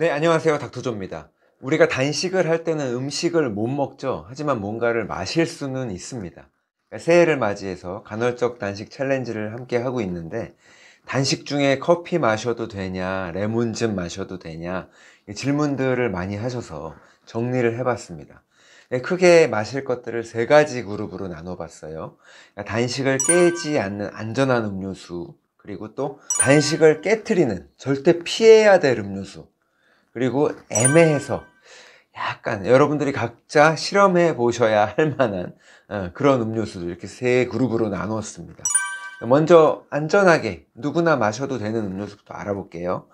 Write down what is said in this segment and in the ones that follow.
네, 안녕하세요. 닥터조입니다. 우리가 단식을 할 때는 음식을 못 먹죠. 하지만 뭔가를 마실 수는 있습니다. 그러니까 새해를 맞이해서 간헐적 단식 챌린지를 함께 하고 있는데, 단식 중에 커피 마셔도 되냐, 레몬즙 마셔도 되냐, 이 질문들을 많이 하셔서 정리를 해봤습니다. 네, 크게 마실 것들을 세 가지 그룹으로 나눠봤어요. 그러니까 단식을 깨지 않는 안전한 음료수, 그리고 또 단식을 깨트리는 절대 피해야 될 음료수, 그리고 애매해서 약간 여러분들이 각자 실험해 보셔야 할 만한 그런 음료수들, 이렇게 세 그룹으로 나누었습니다. 먼저 안전하게 누구나 마셔도 되는 음료수부터 알아볼게요.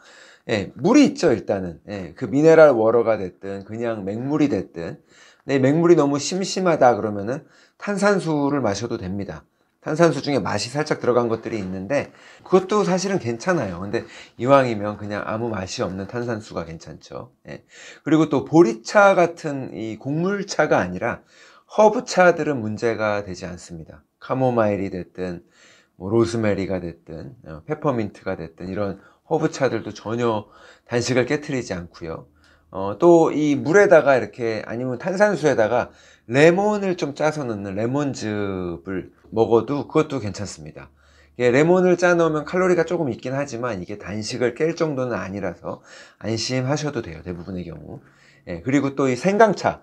예, 물이 있죠. 일단은 그 미네랄 워터가 됐든 그냥 맹물이 됐든, 네, 맹물이 너무 심심하다 그러면은 탄산수를 마셔도 됩니다. 탄산수 중에 맛이 살짝 들어간 것들이 있는데 그것도 사실은 괜찮아요. 근데 이왕이면 그냥 아무 맛이 없는 탄산수가 괜찮죠. 예. 그리고 또 보리차 같은 이 곡물차가 아니라 허브차들은 문제가 되지 않습니다. 카모마일이 됐든 뭐 로즈메리가 됐든 페퍼민트가 됐든 이런 허브차들도 전혀 단식을 깨트리지 않고요. 또 이 물에다가 이렇게, 아니면 탄산수에다가 레몬을 좀 짜서 넣는 레몬즙을 먹어도 그것도 괜찮습니다. 이게 레몬을 짜 넣으면 칼로리가 조금 있긴 하지만 이게 단식을 깰 정도는 아니라서 안심하셔도 돼요. 대부분의 경우. 예, 그리고 또 이 생강차.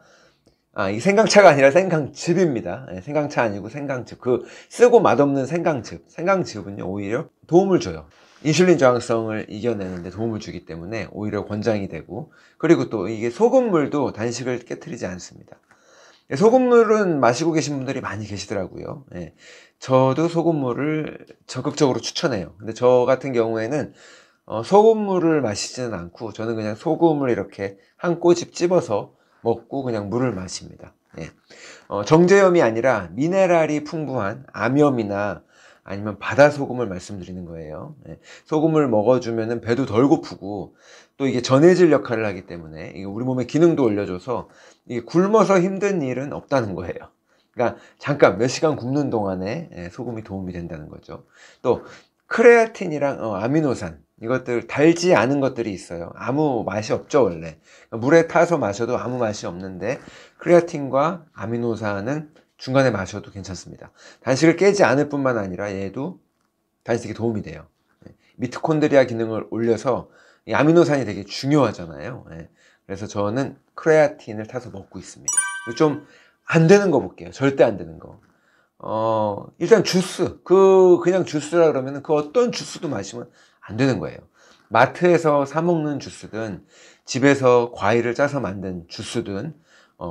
이 생강차가 아니라 생강즙입니다. 예, 생강차 아니고 생강즙. 그 쓰고 맛없는 생강즙. 생강즙은요, 오히려 도움을 줘요. 인슐린 저항성을 이겨내는데 도움을 주기 때문에 오히려 권장이 되고, 그리고 또 이게 소금물도 단식을 깨트리지 않습니다. 예, 소금물은 마시고 계신 분들이 많이 계시더라고요. 예, 저도 소금물을 적극적으로 추천해요. 근데 저 같은 경우에는 소금물을 마시지는 않고, 저는 그냥 소금을 이렇게 한 꼬집 집어서 먹고 그냥 물을 마십니다. 예. 정제염이 아니라 미네랄이 풍부한 암염이나 아니면 바다소금을 말씀드리는 거예요. 예. 소금을 먹어주면 배도 덜 고프고, 또 이게 전해질 역할을 하기 때문에 이게 우리 몸의 기능도 올려줘서 이게 굶어서 힘든 일은 없다는 거예요. 그러니까 잠깐 몇 시간 굶는 동안에 소금이 도움이 된다는 거죠. 또 크레아틴이랑 아미노산, 이것들 달지 않은 것들이 있어요. 아무 맛이 없죠, 원래. 물에 타서 마셔도 아무 맛이 없는데 크레아틴과 아미노산은 중간에 마셔도 괜찮습니다. 단식을 깨지 않을 뿐만 아니라 얘도 단식에 도움이 돼요. 미토콘드리아 기능을 올려서 이 아미노산이 되게 중요하잖아요. 그래서 저는 크레아틴을 타서 먹고 있습니다. 좀 안 되는 거 볼게요. 절대 안 되는 거. 일단 주스. 그냥 주스라 그러면 그 어떤 주스도 마시면 안 되는 거예요. 마트에서 사 먹는 주스든 집에서 과일을 짜서 만든 주스든,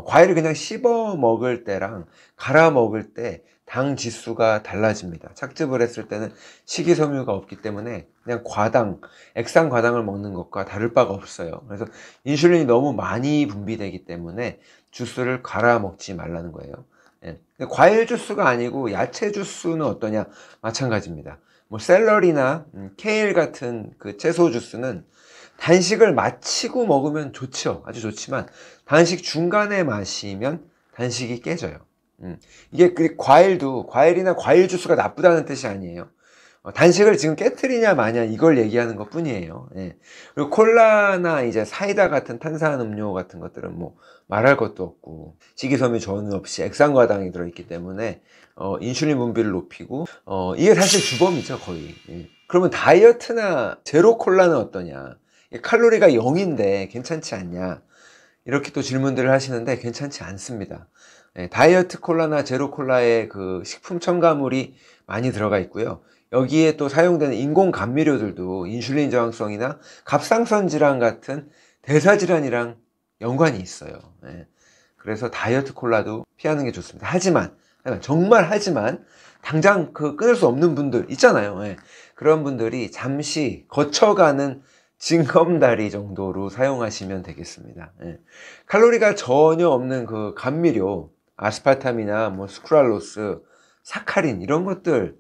과일을 그냥 씹어 먹을 때랑 갈아 먹을 때 당 지수가 달라집니다. 착즙을 했을 때는 식이섬유가 없기 때문에 그냥 액상 과당을 먹는 것과 다를 바가 없어요. 그래서 인슐린이 너무 많이 분비되기 때문에 주스를 갈아 먹지 말라는 거예요. 예. 과일 주스가 아니고 야채 주스는 어떠냐? 마찬가지입니다. 뭐 샐러리나 케일 같은 그 채소 주스는 단식을 마치고 먹으면 좋죠. 아주 좋지만 단식 중간에 마시면 단식이 깨져요. 이게 그 과일이나 과일 주스가 나쁘다는 뜻이 아니에요. 단식을 지금 깨트리냐 마냐 이걸 얘기하는 것 뿐이에요. 예. 그리고 콜라나 이제 사이다 같은 탄산음료 같은 것들은 뭐 말할 것도 없고 식이섬유 전혀 없이 액상과당이 들어있기 때문에 인슐린 분비를 높이고, 이게 사실 주범이죠, 거의. 예. 그러면 다이어트나 제로 콜라는 어떠냐? 칼로리가 0인데 괜찮지 않냐? 이렇게 또 질문들을 하시는데 괜찮지 않습니다. 예, 다이어트 콜라나 제로 콜라에 그 식품 첨가물이 많이 들어가 있고요. 여기에 또 사용되는 인공 감미료들도 인슐린 저항성이나 갑상선 질환 같은 대사질환이랑 연관이 있어요. 예. 그래서 다이어트 콜라도 피하는 게 좋습니다. 하지만 당장 끊을 수 없는 분들 있잖아요. 예. 그런 분들이 잠시 거쳐가는 징검다리 정도로 사용하시면 되겠습니다. 예. 칼로리가 전혀 없는 그 감미료, 아스파탐이나 뭐 스크랄로스, 사카린 이런 것들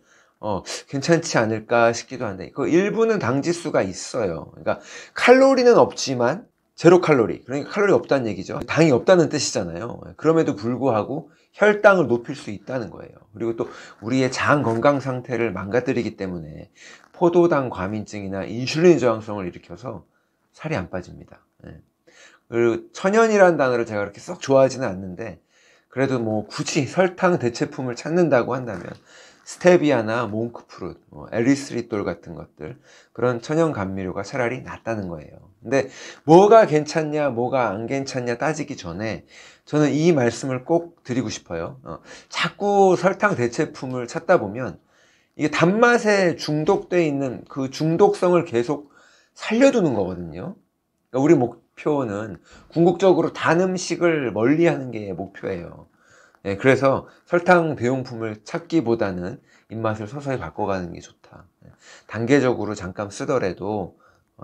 괜찮지 않을까 싶기도 한데, 그 일부는 당지수가 있어요. 그러니까 칼로리는 없지만 제로 칼로리, 그러니까 칼로리 없다는 얘기죠. 당이 없다는 뜻이잖아요. 그럼에도 불구하고 혈당을 높일 수 있다는 거예요. 그리고 또 우리의 장 건강 상태를 망가뜨리기 때문에 포도당 과민증이나 인슐린 저항성을 일으켜서 살이 안 빠집니다. 예. 그리고 천연이라는 단어를 제가 그렇게 썩 좋아하지는 않는데, 그래도 뭐 굳이 설탕 대체품을 찾는다고 한다면 스테비아나 몽크프룻, 에리스리톨 같은 것들, 그런 천연 감미료가 차라리 낫다는 거예요. 근데 뭐가 괜찮냐 뭐가 안 괜찮냐 따지기 전에 저는 이 말씀을 꼭 드리고 싶어요. 자꾸 설탕 대체품을 찾다 보면 이게 단맛에 중독돼 있는 그 중독성을 계속 살려두는 거거든요. 그러니까 우리 목표는 궁극적으로 단 음식을 멀리하는 게 목표예요. 예, 그래서 설탕 대용품을 찾기보다는 입맛을 서서히 바꿔가는 게 좋다. 예, 단계적으로 잠깐 쓰더라도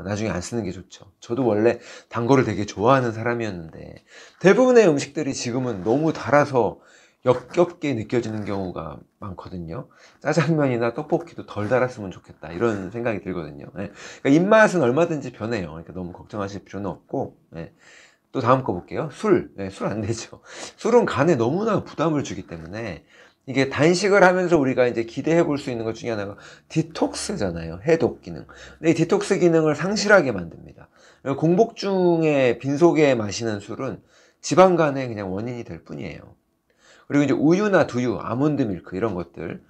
나중에 안 쓰는 게 좋죠. 저도 원래 단 거를 되게 좋아하는 사람이었는데 대부분의 음식들이 지금은 너무 달아서 역겹게 느껴지는 경우가 많거든요. 짜장면이나 떡볶이도 덜 달았으면 좋겠다 이런 생각이 들거든요. 예, 그러니까 입맛은 얼마든지 변해요. 그러니까 너무 걱정하실 필요는 없고. 예. 또 다음 거 볼게요. 술. 네, 술 안 되죠. 술은 간에 너무나 부담을 주기 때문에 이게 단식을 하면서 우리가 이제 기대해 볼 수 있는 것 중에 하나가 디톡스잖아요. 해독 기능. 근데 이 디톡스 기능을 상실하게 만듭니다. 공복 중에 빈속에 마시는 술은 지방간의 그냥 원인이 될 뿐이에요. 그리고 이제 우유나 두유, 아몬드 밀크 이런 것들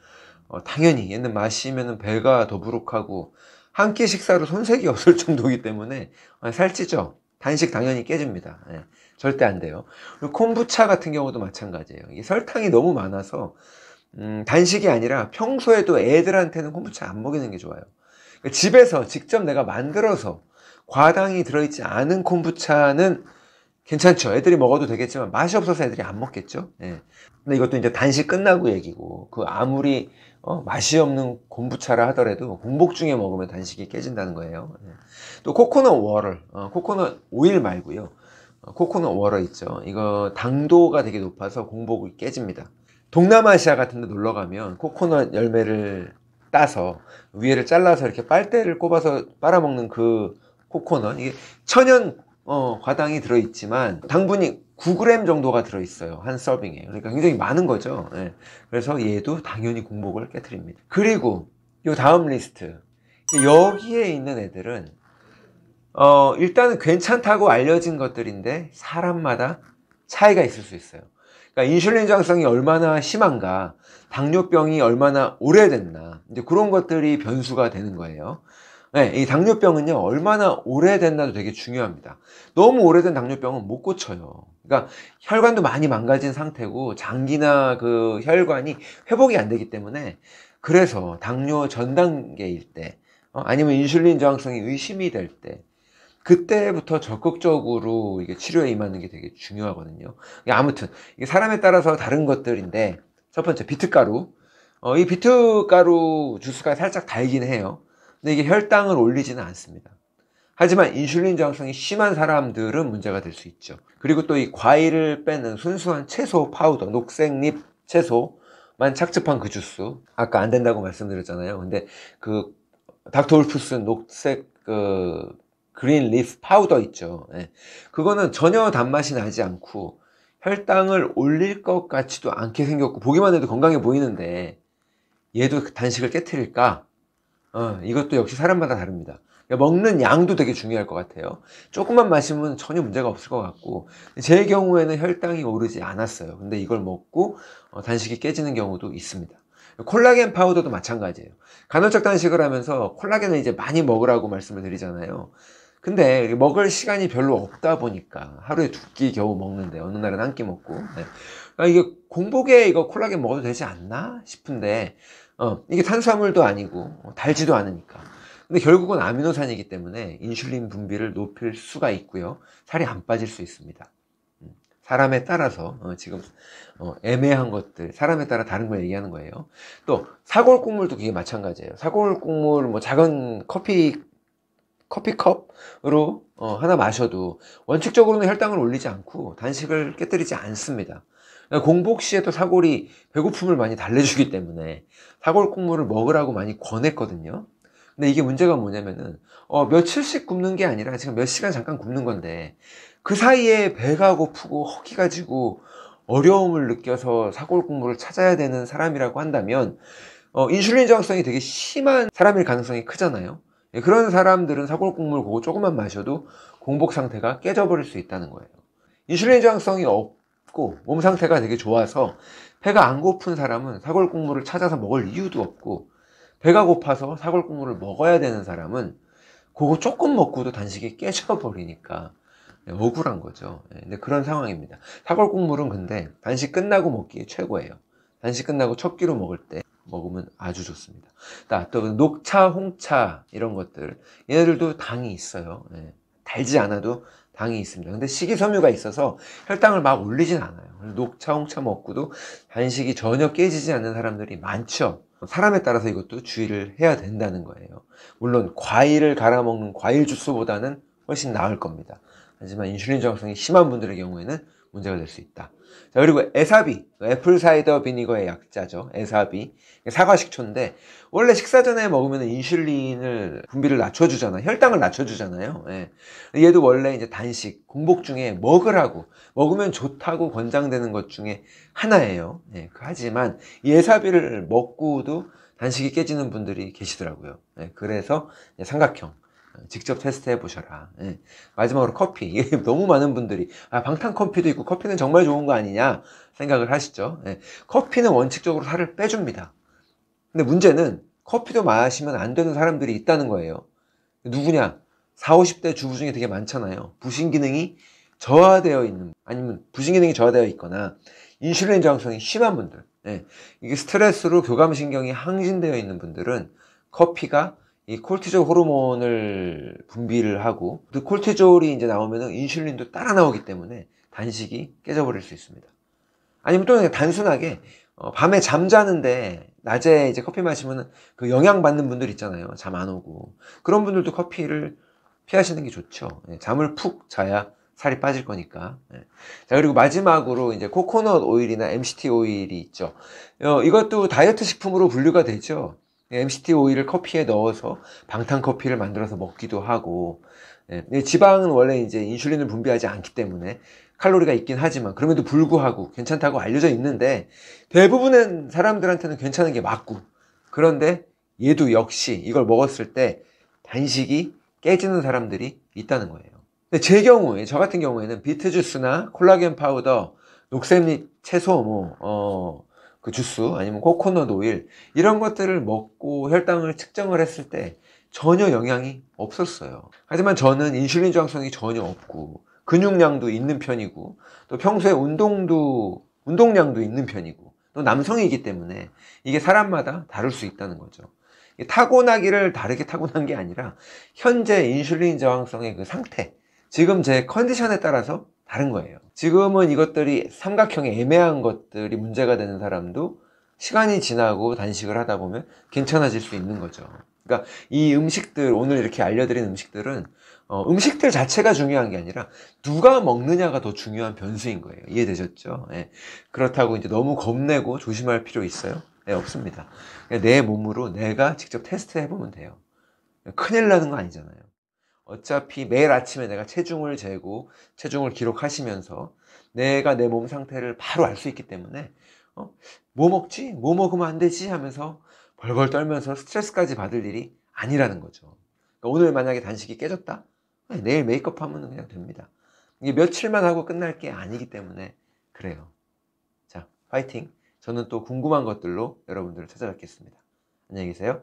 당연히 얘는 마시면 배가 더부룩하고 한 끼 식사로 손색이 없을 정도이기 때문에 살찌죠. 단식 당연히 깨집니다. 예, 절대 안 돼요. 그리고 콤부차 같은 경우도 마찬가지예요. 이게 설탕이 너무 많아서 단식이 아니라 평소에도 애들한테는 콤부차 안 먹이는 게 좋아요. 그러니까 집에서 직접 내가 만들어서 과당이 들어있지 않은 콤부차는 괜찮죠. 애들이 먹어도 되겠지만 맛이 없어서 애들이 안 먹겠죠. 예. 근데 이것도 이제 단식 끝나고 얘기고, 그 아무리 맛이 없는 콤부차라 하더라도 공복 중에 먹으면 단식이 깨진다는 거예요. 예. 또 코코넛 워터, 코코넛 오일 말고요. 코코넛 워터 있죠. 이거 당도가 되게 높아서 공복이 깨집니다. 동남아시아 같은 데 놀러 가면 코코넛 열매를 따서 위에를 잘라서 이렇게 빨대를 꼽아서 빨아먹는 그 코코넛, 이게 천연 과당이 들어있지만 당분이 9g 정도가 들어있어요. 한 서빙에. 그러니까 굉장히 많은 거죠. 예. 그래서 얘도 당연히 공복을 깨트립니다. 그리고 요 다음 리스트. 여기에 있는 애들은 일단은 괜찮다고 알려진 것들인데 사람마다 차이가 있을 수 있어요. 그러니까 인슐린 저항성이 얼마나 심한가, 당뇨병이 얼마나 오래됐나, 이제 그런 것들이 변수가 되는 거예요. 네, 이 당뇨병은요, 얼마나 오래됐나도 되게 중요합니다. 너무 오래된 당뇨병은 못 고쳐요. 그러니까 혈관도 많이 망가진 상태고 장기나 그 혈관이 회복이 안 되기 때문에, 그래서 당뇨 전 단계일 때, 아니면 인슐린 저항성이 의심이 될 때, 그때부터 적극적으로 이게 치료에 임하는 게 되게 중요하거든요. 아무튼 이게 사람에 따라서 다른 것들인데, 첫 번째 비트가루. 이 비트가루 주스가 살짝 달긴 해요. 근데 이게 혈당을 올리지는 않습니다. 하지만 인슐린 저항성이 심한 사람들은 문제가 될 수 있죠. 그리고 또 이 과일을 빼는 순수한 채소 파우더, 녹색잎 채소만 착즙한 그 주스, 아까 안 된다고 말씀드렸잖아요. 근데 그 닥터 울프스 녹색 그린 리프 파우더 있죠. 예. 그거는 전혀 단맛이 나지 않고 혈당을 올릴 것 같지도 않게 생겼고 보기만 해도 건강해 보이는데, 얘도 단식을 깨트릴까? 이것도 역시 사람마다 다릅니다. 그러니까 먹는 양도 되게 중요할 것 같아요. 조금만 마시면 전혀 문제가 없을 것 같고, 제 경우에는 혈당이 오르지 않았어요. 근데 이걸 먹고 단식이 깨지는 경우도 있습니다. 콜라겐 파우더도 마찬가지예요. 간헐적 단식을 하면서 콜라겐을 이제 많이 먹으라고 말씀을 드리잖아요. 근데 먹을 시간이 별로 없다 보니까 하루에 2끼 겨우 먹는데 어느 날은 한 끼 먹고, 네. 그러니까 이게 공복에 이거 콜라겐 먹어도 되지 않나 싶은데, 이게 탄수화물도 아니고 달지도 않으니까. 근데 결국은 아미노산이기 때문에 인슐린 분비를 높일 수가 있고요. 살이 안 빠질 수 있습니다. 사람에 따라서 지금 애매한 것들, 사람에 따라 다른 걸 얘기하는 거예요. 또 사골 국물도 그게 마찬가지예요. 사골 국물 뭐 작은 커피컵으로 하나 마셔도 원칙적으로는 혈당을 올리지 않고 단식을 깨뜨리지 않습니다. 공복 시에도 사골이 배고픔을 많이 달래주기 때문에 사골 국물을 먹으라고 많이 권했거든요. 근데 이게 문제가 뭐냐면은 며칠씩 굶는 게 아니라 지금 몇 시간 잠깐 굶는 건데, 그 사이에 배가 고프고 허기가 지고 어려움을 느껴서 사골 국물을 찾아야 되는 사람이라고 한다면 인슐린 저항성이 되게 심한 사람일 가능성이 크잖아요. 그런 사람들은 사골국물 그거 조금만 마셔도 공복 상태가 깨져버릴 수 있다는 거예요. 인슐린 저항성이 없고 몸 상태가 되게 좋아서 배가 안 고픈 사람은 사골국물을 찾아서 먹을 이유도 없고, 배가 고파서 사골국물을 먹어야 되는 사람은 그거 조금 먹고도 단식이 깨져버리니까 억울한 거죠. 근데 그런 상황입니다. 사골국물은 근데 단식 끝나고 먹기에 최고예요. 단식 끝나고 첫 끼로 먹을 때 먹으면 아주 좋습니다. 또 녹차, 홍차 이런 것들, 얘네들도 당이 있어요. 달지 않아도 당이 있습니다. 근데 식이섬유가 있어서 혈당을 막 올리진 않아요. 녹차, 홍차 먹고도 단식이 전혀 깨지지 않는 사람들이 많죠. 사람에 따라서 이것도 주의를 해야 된다는 거예요. 물론 과일을 갈아 먹는 과일 주스보다는 훨씬 나을 겁니다. 하지만 인슐린 저항성이 심한 분들의 경우에는 문제가 될 수 있다. 자, 그리고 에사비, 애플 사이더 비니거의 약자죠. 에사비, 사과 식초인데 원래 식사 전에 먹으면 인슐린을 분비를 낮춰주잖아요. 혈당을 낮춰주잖아요. 얘도 원래 이제 단식, 공복 중에 먹으라고, 먹으면 좋다고 권장되는 것 중에 하나예요. 하지만 이 에사비를 먹고도 단식이 깨지는 분들이 계시더라고요. 그래서 삼각형 직접 테스트 해보셔라. 마지막으로 커피. 이게 너무 많은 분들이 방탄 커피도 있고 커피는 정말 좋은 거 아니냐 생각을 하시죠. 커피는 원칙적으로 살을 빼줍니다. 근데 문제는 커피도 마시면 안 되는 사람들이 있다는 거예요. 누구냐? 40, 50대 주부 중에 되게 많잖아요. 부신 기능이 저하되어 있는, 아니면 부신 기능이 저하되어 있거나 인슐린 저항성이 심한 분들, 이게 스트레스로 교감신경이 항진되어 있는 분들은 커피가 이 콜티졸 호르몬을 분비를 하고, 그 콜티졸이 이제 나오면 인슐린도 따라 나오기 때문에 단식이 깨져버릴 수 있습니다. 아니면 또 그냥 단순하게 밤에 잠자는데 낮에 이제 커피 마시면 그 영향 받는 분들 있잖아요. 잠 안 오고. 그런 분들도 커피를 피하시는 게 좋죠. 잠을 푹 자야 살이 빠질 거니까. 자, 그리고 마지막으로 이제 코코넛 오일이나 MCT 오일이 있죠. 이것도 다이어트 식품으로 분류가 되죠. MCT 오일을 커피에 넣어서 방탄 커피를 만들어서 먹기도 하고, 지방은 원래 이제 인슐린을 분비하지 않기 때문에 칼로리가 있긴 하지만 그럼에도 불구하고 괜찮다고 알려져 있는데 대부분의 사람들한테는 괜찮은 게 맞고, 그런데 얘도 역시 이걸 먹었을 때 단식이 깨지는 사람들이 있다는 거예요. 근데 제 경우에, 저 같은 경우에는 비트 주스나 콜라겐 파우더, 녹색잎 채소 그 주스, 아니면 코코넛 오일 이런 것들을 먹고 혈당을 측정을 했을 때 전혀 영향이 없었어요. 하지만 저는 인슐린 저항성이 전혀 없고 근육량도 있는 편이고 또 평소에 운동량도 있는 편이고 또 남성이기 때문에 이게 사람마다 다를 수 있다는 거죠. 타고나기를 다르게 타고난 게 아니라 현재 인슐린 저항성의 그 상태, 지금 제 컨디션에 따라서 다른 거예요. 지금은 이것들이 삼각형의 애매한 것들이 문제가 되는 사람도 시간이 지나고 단식을 하다 보면 괜찮아질 수 있는 거죠. 그러니까 이 음식들, 오늘 이렇게 알려드린 음식들은 음식들 자체가 중요한 게 아니라 누가 먹느냐가 더 중요한 변수인 거예요. 이해되셨죠? 그렇다고 이제 너무 겁내고 조심할 필요 있어요? 없습니다. 내 몸으로 내가 직접 테스트 해보면 돼요. 큰일 나는 거 아니잖아요. 어차피 매일 아침에 내가 체중을 재고 체중을 기록하시면서 내가 내 몸 상태를 바로 알 수 있기 때문에 뭐 먹지? 뭐 먹으면 안 되지? 하면서 벌벌 떨면서 스트레스까지 받을 일이 아니라는 거죠. 그러니까 오늘 만약에 단식이 깨졌다? 내일 메이크업 하면 그냥 됩니다. 이게 며칠만 하고 끝날 게 아니기 때문에 그래요. 자, 파이팅! 저는 또 궁금한 것들로 여러분들을 찾아뵙겠습니다. 안녕히 계세요.